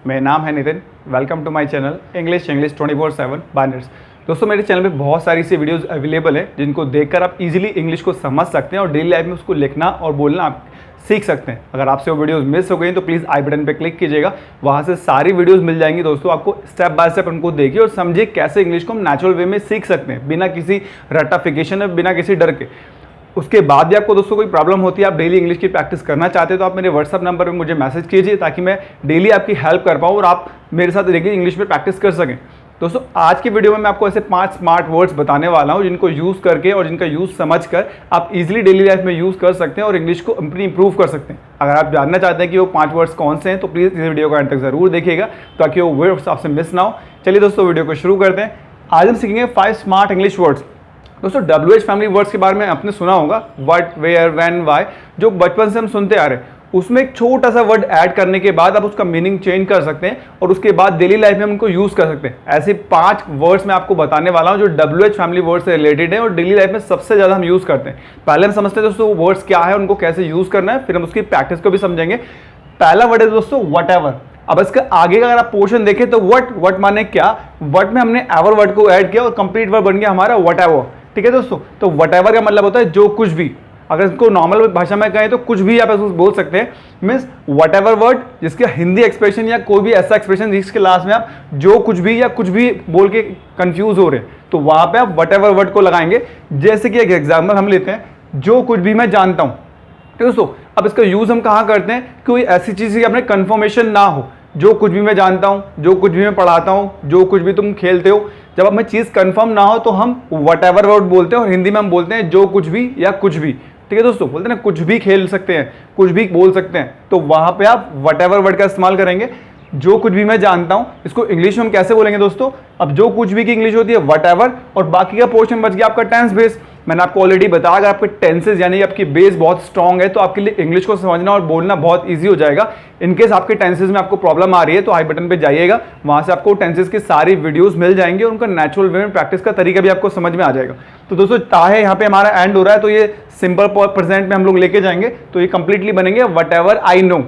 मेरा नाम है Nitin. Welcome to my channel English 24/7 by Nits. दोस्तों, मेरे चैनल पे बहुत सारी सी वीडियोस अवेलेबल है जिनको देखकर आप इजीली इंग्लिश को समझ सकते हैं और डेली लाइफ में उसको लिखना और बोलना आप सीख सकते हैं। अगर आपसे वो वीडियोस मिस हो गई तो प्लीज़ आई बटन पे क्लिक कीजिएगा, वहाँ से सारी वीडियोस मिल जाएंगी। दोस्तों, आपको स्टेप बाय स्टेप उनको देखिए और समझिए कैसे इंग्लिश को हम नेचुरल वे में सीख सकते हैं, बिना किसी रट्टाफिकेशन और बिना किसी डर के। उसके बाद भी आपको दोस्तों कोई प्रॉब्लम होती है, आप डेली इंग्लिश की प्रैक्टिस करना चाहते हैं, तो आप मेरे व्हाट्सअप नंबर पे मुझे मैसेज कीजिए ताकि मैं डेली आपकी हेल्प कर पाऊँ और आप मेरे साथ रेगुलर इंग्लिश में प्रैक्टिस कर सकें। दोस्तों, आज की वीडियो में मैं आपको ऐसे 5 स्मार्ट वर्ड्स बताने वाला हूं जिनको यूज़ करके और जिनका यूज़ समझकर आप इजीली डेली लाइफ में यूज़ कर सकते हैं और इंग्लिश को अपनी इंप्रूव कर सकते हैं। अगर आप जानना चाहते हैं कि वो 5 वर्ड्स कौन से हैं तो प्लीज़ इस वीडियो को अंत तक ज़रूर देखिएगा ताकि वो वर्ड्स आपसे मिस ना हो। चलिए दोस्तों, वीडियो को शुरू करते हैं। आज हम सीखेंगे 5 स्मार्ट इंग्लिश वर्ड्स। दोस्तों, WH फैमिली वर्ड्स के बारे में आपने सुना होगा, व्हाट, वेयर, व्हेन, व्हाई, जो बचपन से हम सुनते आ रहे हैं। उसमें एक छोटा सा वर्ड ऐड करने के बाद आप उसका मीनिंग चेंज कर सकते हैं और उसके बाद डेली लाइफ में हम उनको यूज़ कर सकते हैं। ऐसे 5 वर्ड्स मैं आपको बताने वाला हूं जो WH फैमिली वर्ड से रिलेटेड है और डेली लाइफ में सबसे ज़्यादा हम यूज़ करते हैं। पहले हम समझते हैं दोस्तों वो वर्ड्स क्या है, उनको कैसे यूज़ करना है, फिर हम उसकी प्रैक्टिस को भी समझेंगे। पहला वर्ड है दोस्तों वट एवर। अब इसका आगे का अगर आप पोर्शन देखें तो वट माने क्या, वट में हमने एवर वर्ड को ऐड किया और कंप्लीट वर्ड बन गया हमारा वट एवर। ठीक है दोस्तों, तो वट एवर का मतलब होता है जो कुछ भी। अगर इसको नॉर्मल भाषा में कहें तो कुछ भी आप इसको बोल सकते हैं। मीन्स वट एवर वर्ड जिसका हिंदी एक्सप्रेशन या कोई भी ऐसा एक्सप्रेशन जिसके लास्ट में आप जो कुछ भी या कुछ भी बोल के कंफ्यूज हो रहे हैं तो वहां पे आप वट एवर वर्ड को लगाएंगे। जैसे कि एक एग्जाम्पल हम लेते हैं, जो कुछ भी मैं जानता हूं। तो दोस्तों, अब इसका यूज हम कहाँ करते हैं, कोई ऐसी चीज की अपने कंफर्मेशन ना हो। जो कुछ भी मैं जानता हूं, जो कुछ भी मैं पढ़ाता हूं, जो कुछ भी तुम खेलते हो, जब हमें चीज कंफर्म ना हो तो हम वट एवर वर्ड बोलते हैं और हिंदी में हम बोलते हैं जो कुछ भी या कुछ भी। ठीक है दोस्तों, बोलते हैं ना कुछ भी खेल सकते हैं, कुछ भी बोल सकते हैं, तो वहां पे आप वट एवर वर्ड का इस्तेमाल करेंगे। जो कुछ भी मैं जानता हूं, इसको इंग्लिश में हम कैसे बोलेंगे दोस्तों। अब जो कुछ भी की इंग्लिश होती है वट एवर और बाकी का पोर्शन बच गया आपका टेंस बेस। मैंने आपको ऑलरेडी बताया, अगर आपके टेंसेस यानी आपकी बेस बहुत स्ट्रांग है तो आपके लिए इंग्लिश को समझना और बोलना बहुत ईजी हो जाएगा। इनकेस आपके टेंसेस में आपको प्रॉब्लम आ रही है तो आई बटन पे जाइएगा, वहां से आपको टेंसेस की सारी वीडियोस मिल जाएंगी और उनका नेचुरल वे में प्रैक्टिस का तरीका भी आपको समझ में आ जाएगा। तो दोस्तों, चाहे यहाँ पे हमारा एंड हो रहा है तो ये सिंपल प्रेजेंट में हम लोग लेके जाएंगे तो ये कंप्लीटली बनेंगे वट एवर आई नो,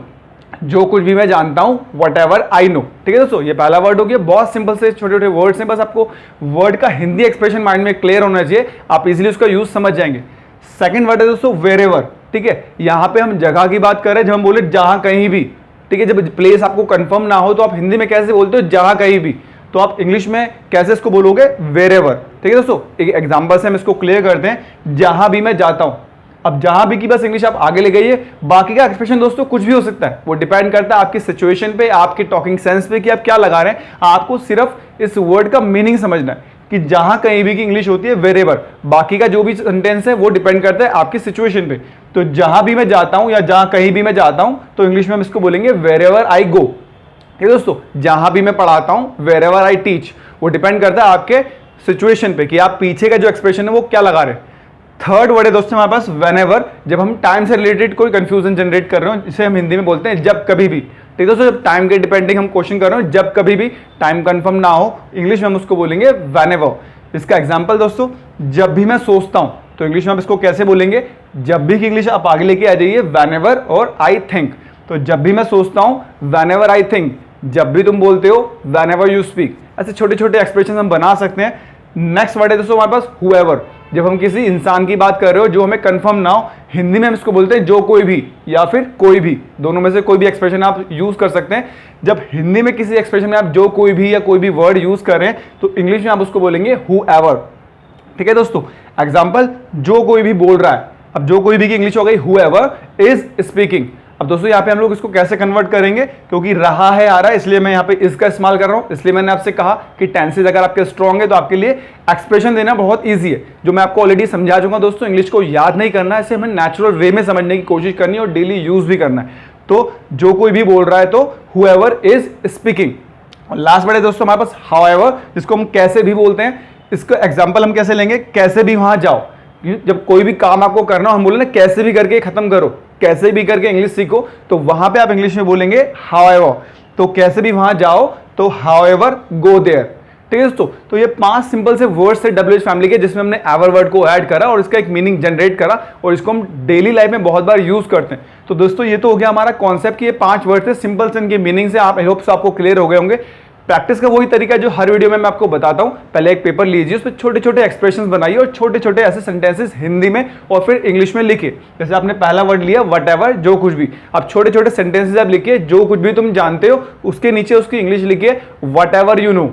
जो कुछ भी मैं जानता हूं वट एवर आई नो। ठीक है दोस्तों, ये पहला वर्ड हो गया। बहुत सिंपल से छोटे छोटे वर्ड्स हैं, बस आपको वर्ड का हिंदी एक्सप्रेशन माइंड में क्लियर होना चाहिए, आप इजीली उसका यूज समझ जाएंगे। सेकंड वर्ड है दोस्तों वेर एवर। ठीक है, यहां पे हम जगह की बात कर रहे हैं, जब हम बोले जहां कहीं भी। ठीक है, जब प्लेस आपको कंफर्म ना हो तो आप हिंदी में कैसे बोलते हो, जहां कहीं भी, तो आप इंग्लिश में कैसे इसको बोलोगे, वेर एवर। ठीक है दोस्तों, एक एग्जाम्पल से हम इसको क्लियर करते हैं, जहां भी मैं जाता हूं। अब जहां भी की बस इंग्लिश आप आगे ले गई, बाकी का एक्सप्रेशन दोस्तों कुछ भी हो सकता है, वो डिपेंड करता है आपकी सिचुएशन पे, आपके टॉकिंग सेंस पे कि आप क्या लगा रहे हैं। आपको सिर्फ इस वर्ड का मीनिंग समझना है कि जहां कहीं भी की इंग्लिश होती है वेरेवर, बाकी का जो भी सेंटेंस है वो डिपेंड करता है आपकी सिचुएशन पे। तो जहां भी मैं जाता हूं या जहां कहीं भी मैं जाता हूं तो इंग्लिश में हम इसको बोलेंगे वेरेवर आई गो। ठीक है दोस्तों, जहां भी मैं पढ़ाता हूं वेरेवर आई टीच, वो डिपेंड करता है आपके सिचुएशन पे कि आप पीछे का जो एक्सप्रेशन है वो क्या लगा रहे हैं। थर्ड वर्ड है दोस्तों हमारे पास व्हेनेवर, जब हम टाइम से रिलेटेड कोई कंफ्यूजन जनरेट कर रहे हो, इसे हम हिंदी में बोलते हैं जब कभी भी। ठीक है दोस्तों, जब टाइम के डिपेंडिंग हम क्वेश्चन कर रहे हो, जब कभी भी टाइम कंफर्म ना हो, इंग्लिश में हम उसको बोलेंगे व्हेनेवर। इसका एग्जांपल दोस्तों, जब भी मैं सोचता हूं तो इंग्लिश में आप इसको कैसे बोलेंगे, जब भी की इंग्लिश आप आगे लेके आ जाइए व्हेनेवर और आई थिंक। तो जब भी मैं सोचता हूं व्हेनेवर आई थिंक, जब भी तुम बोलते हो व्हेनेवर यू स्पीक। ऐसे छोटे छोटे एक्सप्रेशन हम बना सकते हैं। नेक्स्ट वर्ड है दोस्तों हमारे पास हुएवर, जब हम किसी इंसान की बात कर रहे हो जो हमें कंफर्म ना हो, हिंदी में हम इसको बोलते हैं जो कोई भी या फिर कोई भी, दोनों में से कोई भी एक्सप्रेशन आप यूज कर सकते हैं। जब हिंदी में किसी एक्सप्रेशन में आप जो कोई भी या कोई भी वर्ड यूज कर रहे हैं तो इंग्लिश में आप उसको बोलेंगे हुएवर। ठीक है दोस्तों, एग्जाम्पल, जो कोई भी बोल रहा है। अब जो कोई भी की इंग्लिश हो गई हुएवर इज स्पीकिंग। अब दोस्तों यहाँ पे हम लोग इसको कैसे कन्वर्ट करेंगे, क्योंकि रहा है आ रहा है इसलिए मैं यहाँ पे इसका इस्तेमाल कर रहा हूँ। इसलिए मैंने आपसे कहा कि टेंसेज अगर आपके स्ट्रॉन्ग है तो आपके लिए एक्सप्रेशन देना बहुत इजी है, जो मैं आपको ऑलरेडी समझा चुका हूँ। दोस्तों, इंग्लिश को याद नहीं करना है, इसे हमें नेचुरल वे में समझने की कोशिश करनी है और डेली यूज भी करना है। तो जो कोई भी बोल रहा है तो हुएवर इज स्पीकिंग। और लास्ट वर्ड है दोस्तों हमारे पास हाउएवर, जिसको हम कैसे भी बोलते हैं। इसका एग्जाम्पल हम कैसे लेंगे, कैसे भी वहां जाओ। जब कोई भी काम आपको करना हो, हम बोले ना कैसे भी करके खत्म करो, कैसे भी करके इंग्लिश सीखो, तो वहां पे आप इंग्लिश में बोलेंगे हाउएवर। तो कैसे भी वहां जाओ तो हाउएवर गो देयर। ठीक है दोस्तों। तो ये 5 सिंपल से वर्ड्स है WH फैमिली के, जिसमें हमने एवर वर्ड को ऐड करा और इसका एक मीनिंग जनरेट करा और इसको हम डेली लाइफ में बहुत बार यूज करते हैं। तो दोस्तों ये तो हो गया हमारा कॉन्सेप्ट कि ये 5 वर्ड थे सिंपल से, इनके मीनिंग से आप आई होप आपको क्लियर हो गए होंगे। प्रैक्टिस का वही तरीका है जो हर वीडियो में मैं आपको बताता हूं। पहले एक पेपर लीजिए, उस पर छोटे छोटे एक्सप्रेशंस बनाइए और छोटे छोटे ऐसे सेंटेंसेस हिंदी में और फिर इंग्लिश में लिखिए। जैसे आपने पहला वर्ड लिया व्हाटएवर, जो कुछ भी, अब छोटे छोटे सेंटेंसेस आप लिखिए, जो कुछ भी तुम जानते हो उसके नीचे उसकी इंग्लिश लिखिए व्हाटएवर यू नो,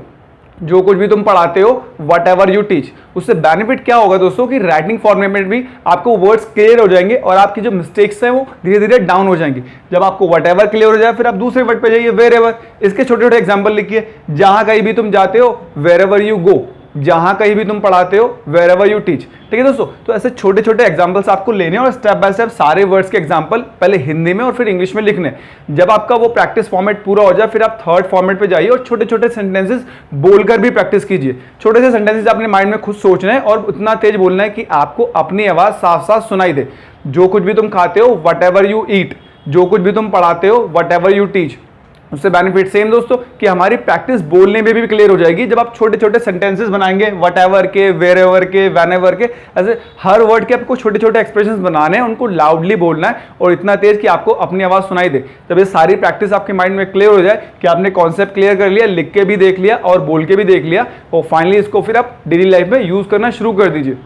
जो कुछ भी तुम पढ़ाते हो व्हाटएवर यू टीच। उससे बेनिफिट क्या होगा दोस्तों कि राइटिंग फॉर्मेट में भी आपको वर्ड्स क्लियर हो जाएंगे और आपकी जो मिस्टेक्स हैं वो धीरे धीरे डाउन हो जाएंगी। जब आपको व्हाटएवर क्लियर हो जाए फिर आप दूसरे वर्ड पे जाइए वेरेवर। इसके छोटे छोटे एग्जांपल लिखिए, जहां कहीं भी तुम जाते हो वेरेवर यू गो, जहां कहीं भी तुम पढ़ाते हो वेरेवर यू टीच। ठीक है दोस्तों, तो ऐसे छोटे छोटे एग्जांपल्स आपको लेने और स्टेप बाय स्टेप सारे वर्ड्स के एग्जांपल पहले हिंदी में और फिर इंग्लिश में लिखने। जब आपका वो प्रैक्टिस फॉर्मेट पूरा हो जाए फिर आप थर्ड फॉर्मेट पे जाइए और छोटे छोटे सेंटेंसेस बोलकर भी प्रैक्टिस कीजिए। छोटे से सेंटेंसेस अपने माइंड में खुद सोचना है और उतना तेज बोलना है कि आपको अपनी आवाज साफ साफ सुनाई दे। जो कुछ भी तुम खाते हो व्हाटएवर यू ईट, जो कुछ भी तुम पढ़ाते हो व्हाटएवर यू टीच। उससे बेनिफिट सेम दोस्तों कि हमारी प्रैक्टिस बोलने में भी क्लियर हो जाएगी। जब आप छोटे छोटे सेंटेंसेस बनाएंगे व्हाटएवर के, वेरेवर के, व्हेनेवर के, ऐसे हर वर्ड के आपको छोटे छोटे एक्सप्रेशंस बनाने हैं, उनको लाउडली बोलना है और इतना तेज कि आपको अपनी आवाज सुनाई दे। जब ये सारी प्रैक्टिस आपके माइंड में क्लियर हो जाए कि आपने कॉन्सेप्ट क्लियर कर लिया, लिख के भी देख लिया और बोल के भी देख लिया, और फाइनली इसको फिर आप डेली लाइफ में यूज करना शुरू कर दीजिए।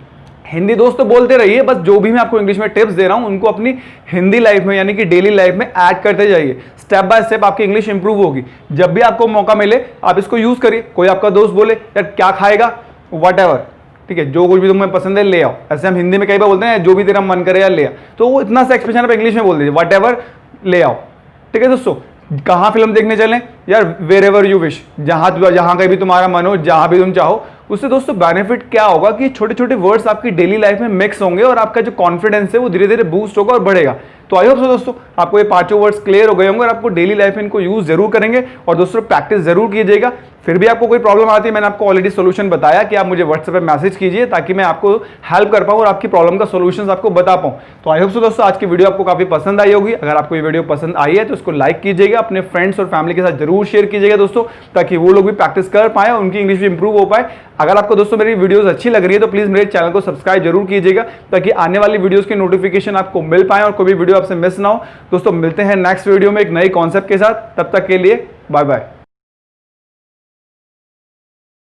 हिंदी दोस्तों बोलते रहिए, बस जो भी मैं आपको इंग्लिश में टिप्स दे रहा हूं उनको अपनी हिंदी लाइफ में यानी कि डेली लाइफ में ऐड करते जाइए। स्टेप बाय स्टेप आपकी इंग्लिश इंप्रूव होगी। जब भी आपको मौका मिले आप इसको यूज करिए। कोई आपका दोस्त बोले यार क्या खाएगा, व्हाटएवर, ठीक है, जो कुछ भी तुम्हें पसंद है ले आओ। ऐसे हम हिंदी में कई बार बोलते हैं जो भी तेरा मन करे यार ले आ, तो वो इतना सा एक्सप्रेशन आप इंग्लिश में बोल दीजिए व्हाटएवर ले आओ। ठीक है दोस्तों, कहाँ फिल्म देखने चलें यार वेरेवर यू विश, जहां कहीं भी तुम्हारा मन हो, जहां भी तुम चाहो। उससे दोस्तों बेनिफिट क्या होगा कि छोटे छोटे वर्ड्स आपकी डेली लाइफ में मिक्स होंगे और आपका जो कॉन्फिडेंस है वो धीरे धीरे बूस्ट होगा और बढ़ेगा। तो आई होप सो दोस्तों आपको ये 5 वर्ड्स क्लियर हो गए होंगे और आपको डेली लाइफ में इनको यूज जरूर करेंगे। और दोस्तों प्रैक्टिस जरूर कीजिएगा। फिर भी आपको कोई प्रॉब्लम आती है, मैंने आपको ऑलरेडी सोल्यूशन बताया कि आप मुझे व्हाट्सएप पे मैसेज कीजिए ताकि मैं आपको हेल्प कर पाऊँ और आपकी प्रॉब्लम का सोल्यूशन आपको बता पाऊँ। तो आई होप सो दोस्तों आज की वीडियो आपको काफी पसंद आई होगी। अगर आपको ये वीडियो पसंद आई है तो इसको लाइक कीजिएगा, अपने फ्रेंड्स और फैमिली के साथ जरूर शेयर कीजिएगा दोस्तों, ताकि वो लोग भी प्रैक्टिस कर पाए और उनकी इंग्लिश भी इंप्रूव हो पाए। अगर आपको दोस्तों मेरी वीडियोस अच्छी लग रही है तो प्लीज मेरे चैनल को सब्सक्राइब जरूर कीजिएगा ताकि आने वाली वीडियोस की नोटिफिकेशन आपको मिल पाए और कोई भी वीडियो आपसे मिस ना हो। दोस्तों मिलते हैं नेक्स्ट वीडियो में एक नई कॉन्सेप्ट के साथ, तब तक के लिए बाय बाय।